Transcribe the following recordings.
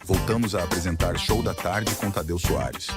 Voltamos a apresentar Show da Tarde com Tadeu Soares.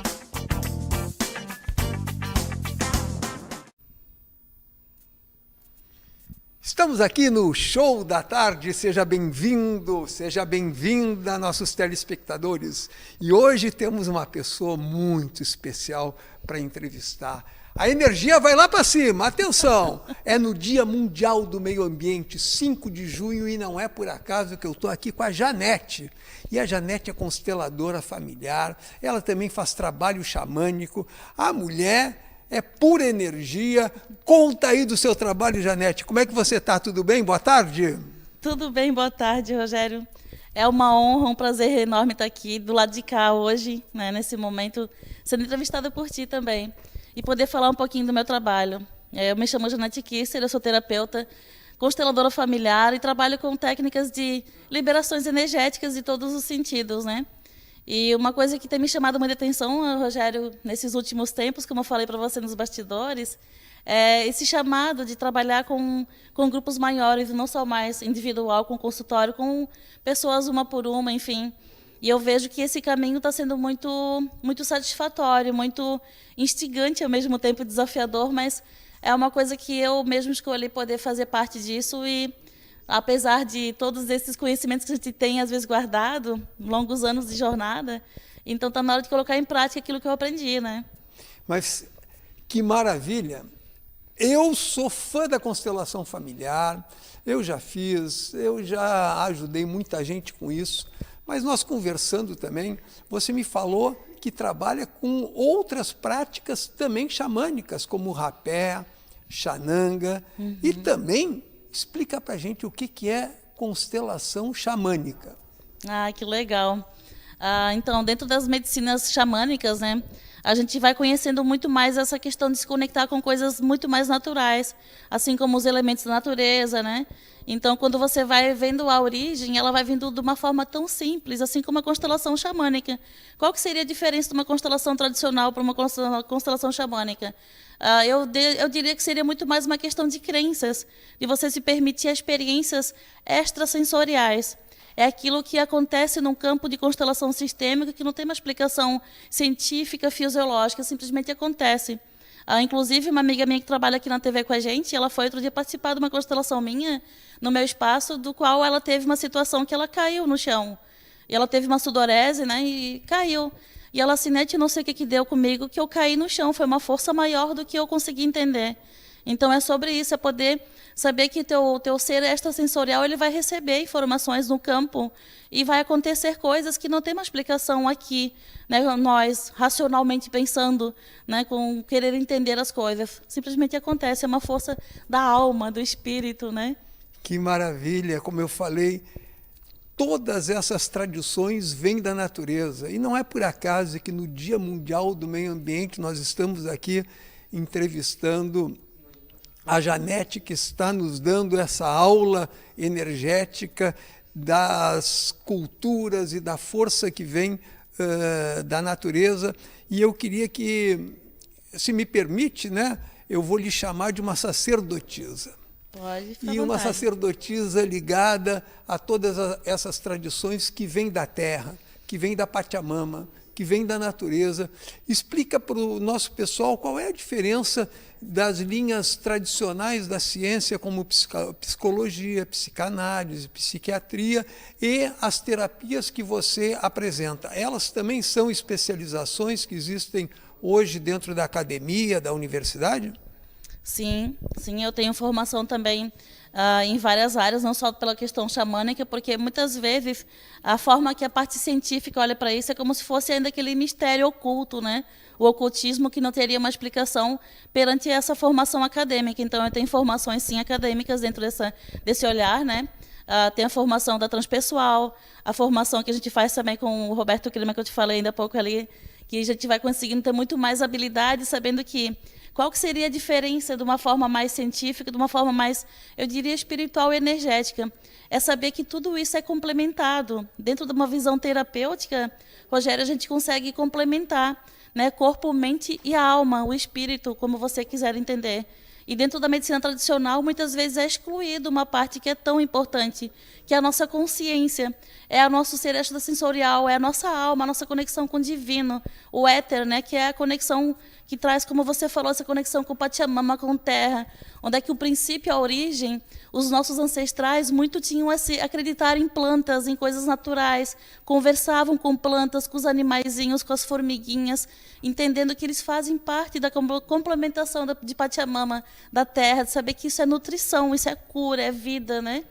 Estamos aqui no Show da Tarde, seja bem-vindo, seja bem-vinda, nossos telespectadores. E hoje temos uma pessoa muito especial para entrevistar. A energia vai lá para cima, atenção! É no Dia Mundial do Meio Ambiente, 5 de junho, e não é por acaso que eu estou aqui com a Janete. E a Janete é consteladora familiar, ela também faz trabalho xamânico. A mulher é pura energia. Conta aí do seu trabalho, Janete. Como é que você está? Tudo bem? Boa tarde. Tudo bem, boa tarde, Rogério. É uma honra, um prazer enorme estar aqui do lado de cá hoje, né, nesse momento, sendo entrevistada por ti também, e poder falar um pouquinho do meu trabalho. Eu me chamo Janete Kisser, eu sou terapeuta, consteladora familiar e trabalho com técnicas de liberações energéticas de todos os sentidos, né? E uma coisa que tem me chamado muita atenção, Rogério, nesses últimos tempos, como eu falei para você nos bastidores, é esse chamado de trabalhar com grupos maiores, não só mais individual, com consultório, com pessoas uma por uma, enfim. E eu vejo que esse caminho está sendo muito satisfatório, muito instigante, ao mesmo tempo desafiador, mas é uma coisa que eu mesmo escolhi poder fazer parte disso e, apesar de todos esses conhecimentos que a gente tem, às vezes, guardado, longos anos de jornada, então está na hora de colocar em prática aquilo que eu aprendi, né? Mas que maravilha! Eu sou fã da constelação familiar, eu já fiz, eu já ajudei muita gente com isso, mas nós conversando também, você me falou que trabalha com outras práticas também xamânicas, como rapé, xananga, e também explica para a gente o que é constelação xamânica. Ah, que legal. Então, dentro das medicinas xamânicas, né, a gente vai conhecendo muito mais essa questão de se conectar com coisas muito mais naturais, assim como os elementos da natureza, né? Então, quando você vai vendo a origem, ela vai vindo de uma forma tão simples, assim como a constelação xamânica. Qual que seria a diferença de uma constelação tradicional para uma constelação xamânica? Eu diria que seria muito mais uma questão de crenças, de você se permitir experiências extrasensoriais. É aquilo que acontece num campo de constelação sistêmica que não tem uma explicação científica, fisiológica, simplesmente acontece. Inclusive, uma amiga minha que trabalha aqui na TV com a gente, ela foi outro dia participar de uma constelação minha, no meu espaço, do qual ela teve uma situação que ela caiu no chão. E ela teve uma sudorese, né, e caiu. E ela assim, Nete, não sei o que deu comigo, que eu caí no chão, foi uma força maior do que eu consegui entender. Então, é sobre isso, é poder saber que teu ser extrasensorial ele vai receber informações no campo e vai acontecer coisas que não tem uma explicação aqui, né, nós, racionalmente pensando, né, com querer entender as coisas. Simplesmente acontece, é uma força da alma, do espírito, né? Que maravilha, como eu falei, todas essas tradições vêm da natureza. E não é por acaso que no Dia Mundial do Meio Ambiente nós estamos aqui entrevistando a Janete, que está nos dando essa aula energética das culturas e da força que vem da natureza. E eu queria que, se me permite, né, eu vou lhe chamar de uma sacerdotisa. Pode ficar E uma à vontade. sacerdotisa ligada a todas essas tradições que vêm da terra, que vêm da Pachamama, que vêm da natureza. Explica para o nosso pessoal qual é a diferença das linhas tradicionais da ciência, como psicologia, psicanálise, psiquiatria, e as terapias que você apresenta. Elas também são especializações que existem hoje dentro da academia, da universidade? Sim, eu tenho formação também em várias áreas, não só pela questão xamânica, porque muitas vezes a forma que a parte científica olha para isso é como se fosse ainda aquele mistério oculto, né? O ocultismo que não teria uma explicação perante essa formação acadêmica. Então, eu tenho formações, sim, acadêmicas dentro desse olhar, né? Tem a formação da transpessoal, a formação que a gente faz também com o Roberto Clima, que eu te falei ainda há pouco ali, que a gente vai conseguindo ter muito mais habilidade, sabendo que qual que seria a diferença de uma forma mais científica, de uma forma mais, eu diria, espiritual e energética. É saber que tudo isso é complementado. Dentro de uma visão terapêutica, Rogério, a gente consegue complementar, né, corpo, mente e a alma, o espírito, como você quiser entender. E dentro da medicina tradicional, muitas vezes é excluído uma parte que é tão importante, que é a nossa consciência, é o nosso ser extrasensorial, é a nossa alma, a nossa conexão com o divino, o éter, né, que é a conexão que traz, como você falou, essa conexão com Pachamama, com terra, onde é que o princípio, a origem, os nossos ancestrais muito tinham esse acreditar em plantas, em coisas naturais, conversavam com plantas, com os animaizinhos, com as formiguinhas, entendendo que eles fazem parte da complementação de Pachamama, da terra, de saber que isso é nutrição, isso é cura, é vida, né?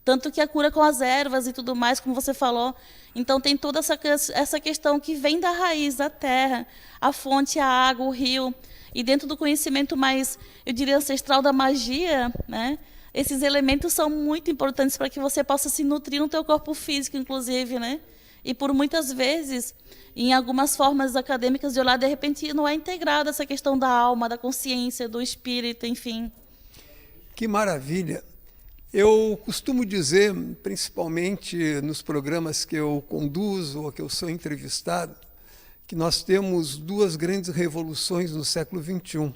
Tanto que a cura com as ervas e tudo mais, como você falou. Então, tem toda essa questão que vem da raiz, da terra, a fonte, a água, o rio. E dentro do conhecimento mais, eu diria, ancestral da magia, né? Esses elementos são muito importantes para que você possa se nutrir no teu corpo físico, inclusive, né? E por muitas vezes, em algumas formas acadêmicas de olhar, de repente, não é integrada essa questão da alma, da consciência, do espírito, enfim. Que maravilha! Eu costumo dizer, principalmente nos programas que eu conduzo ou que eu sou entrevistado, que nós temos duas grandes revoluções no século XXI.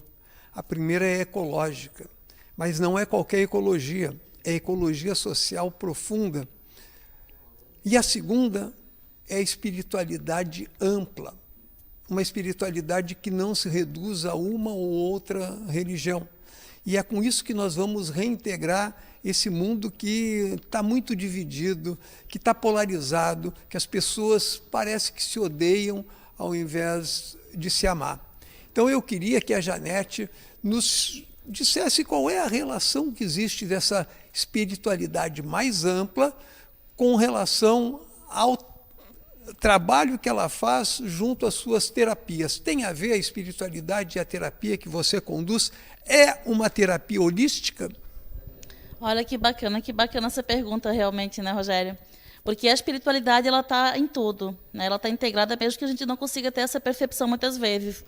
A primeira é ecológica, mas não é qualquer ecologia, é ecologia social profunda. E a segunda é a espiritualidade ampla, uma espiritualidade que não se reduz a uma ou outra religião. E é com isso que nós vamos reintegrar esse mundo que está muito dividido, que está polarizado, que as pessoas parece que se odeiam ao invés de se amar. Então eu queria que a Janete nos dissesse qual é a relação que existe dessa espiritualidade mais ampla com relação ao trabalho que ela faz junto às suas terapias. Tem a ver a espiritualidade e a terapia que você conduz? É uma terapia holística? Olha que bacana essa pergunta realmente, né, Rogério? Porque a espiritualidade, ela está em tudo, né? Ela está integrada mesmo que a gente não consiga ter essa percepção muitas vezes.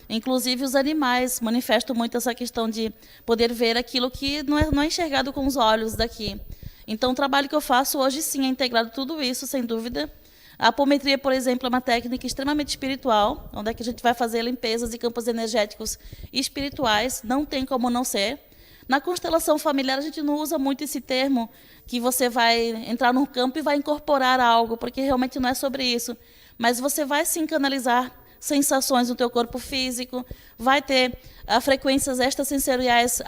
Inclusive os animais manifestam muito essa questão de poder ver aquilo que não é enxergado com os olhos daqui. Então o trabalho que eu faço hoje sim é integrado tudo isso, sem dúvida. A apometria, por exemplo, é uma técnica extremamente espiritual, onde é que a gente vai fazer limpezas de campos energéticos espirituais, não tem como não ser. Na constelação familiar, a gente não usa muito esse termo, que você vai entrar num campo e vai incorporar algo, porque realmente não é sobre isso. Mas você vai sim canalizar sensações no teu corpo físico, vai ter frequências extrasensoriais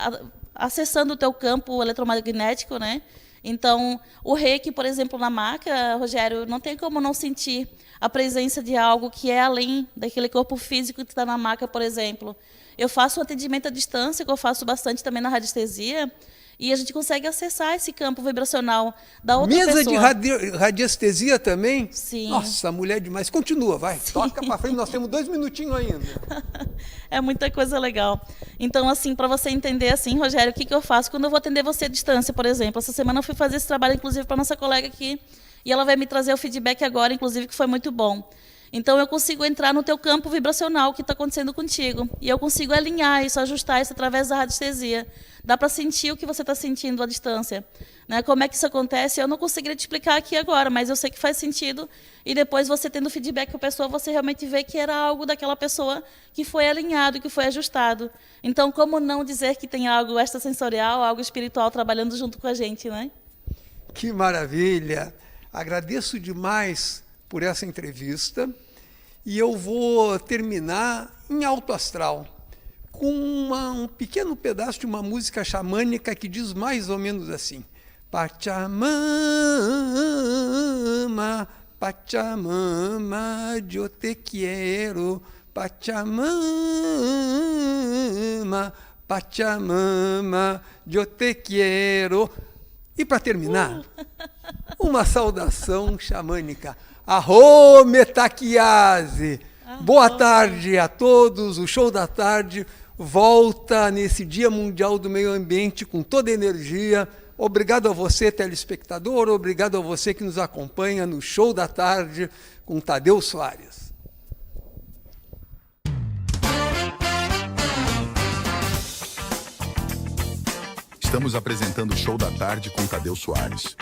acessando o teu campo eletromagnético, né? Então, o reiki, por exemplo, na maca, Rogério, não tem como não sentir a presença de algo que é além daquele corpo físico que está na maca, por exemplo. Eu faço um atendimento à distância, que eu faço bastante também na radiestesia, e a gente consegue acessar esse campo vibracional da outra pessoa. Mesa de radiestesia também? Sim. Nossa, mulher demais. Continua, vai. Sim. Toca para frente, nós temos 2 minutinhos ainda. É muita coisa legal. Então, assim, para você entender, assim, Rogério, o que eu faço quando eu vou atender você à distância, por exemplo. Essa semana eu fui fazer esse trabalho, inclusive, para nossa colega aqui, e ela vai me trazer o feedback agora, inclusive, que foi muito bom. Então, eu consigo entrar no teu campo vibracional, o que está acontecendo contigo. E eu consigo alinhar isso, ajustar isso através da radiestesia. Dá para sentir o que você está sentindo à distância. Né? Como é que isso acontece? Eu não conseguiria te explicar aqui agora, mas eu sei que faz sentido. E depois, você tendo feedback com a pessoa, você realmente vê que era algo daquela pessoa que foi alinhado, que foi ajustado. Então, como não dizer que tem algo extrasensorial, algo espiritual trabalhando junto com a gente, né? Que maravilha! Agradeço demais por essa entrevista. E eu vou terminar em alto astral, com um pequeno pedaço de uma música xamânica que diz mais ou menos assim: Pachamama, Pachamama, yo te quiero, Pachamama, Pachamama, yo te quiero. E para terminar, uma saudação xamânica. Arro Metaquiase! Boa tarde a todos. O Show da Tarde volta nesse Dia Mundial do Meio Ambiente com toda a energia. Obrigado a você, telespectador. Obrigado a você que nos acompanha no Show da Tarde com Tadeu Soares. Estamos apresentando o Show da Tarde com Tadeu Soares.